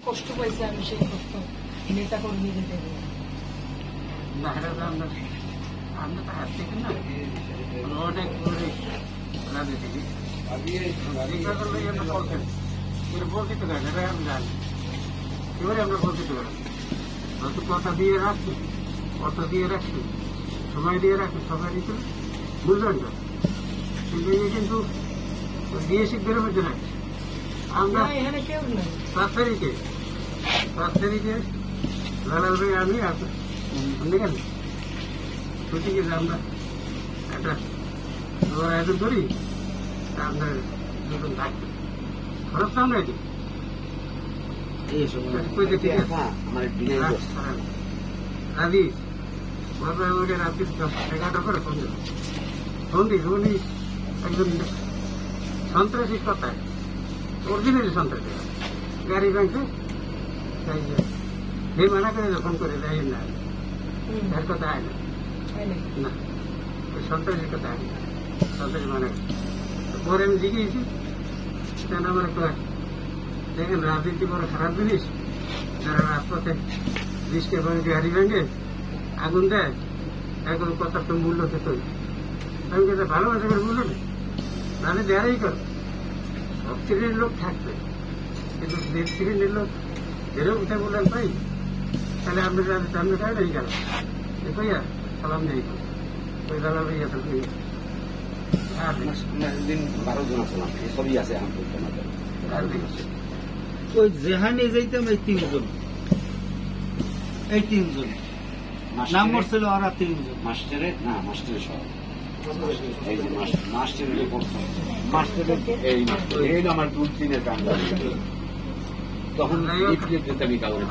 কষ্ট পাইছে, আমি সেই কষ্ট নেতা কর্মীদের দেবো না। আমরা তো হাত থেকে না অনেক রাজনীতি চিন্তা করলে আমরা বলতেন বলতে পারেন, এটা আমি জানি এবারে আমরা বলতে পারেন হয়তো কথা দিয়ে রাখছি, সময় দিয়ে রাখছি, সময় দিতে বুঝলেন তো। কিন্তু এই কিন্তু দিয়েছি বেরোবে না। আমরা এখানে কেউ নাই 7 তারিখে লালাল ভাই আমি গেল ছুটি গেলে আমরা একটা আয়োজন করি, আমরা দুজন থাকবো খরচ তো আমরা দিই। রাজি রাত্রি 11টা করে ফোন দিস উনি একজন সন্ত্রাসী কথায় অরিজিনালি সন্ত্রাসী গাড়ি ব্যাংকে হে মানা করে ফোন করে দেয় না, এর কথা আয় না, সন্ত্রাসীর কথা আয় না, সন্ত্রাসী মানা পরে আমি জিজ্ঞেসি কেন আমার দেখেন রাজনীতি বড় খারাপ জিনিস, যারা রাজপথে বৃষ্টি গাড়ি ভেঙে আগুন দেয় এখন কথা তো মূল্য খেতে আমি কিন্তু ভালোবাসা করে মূল্য নেই, নাহলে দেয়ারই করো। সব শ্রেণীর লোক থাকবে কিন্তু যে শ্রেণীর লোক এরও উঠে বললেন ভাই তাহলে আপনি সামনে খাই নেই গেল কইয়া সালাম নেই ওই দালাল ভাইয়া তো দিন 12 জন আসলাম সবই আছে ওই যেখানে যাইতাম এই 3 জন নাম মরছিল ওরা 3 জন মাস্টারের সব এই যে মাস্টারের পড়তাম, মাস্টারের এই আমার 2-3 কাম তখন আমি কাউরে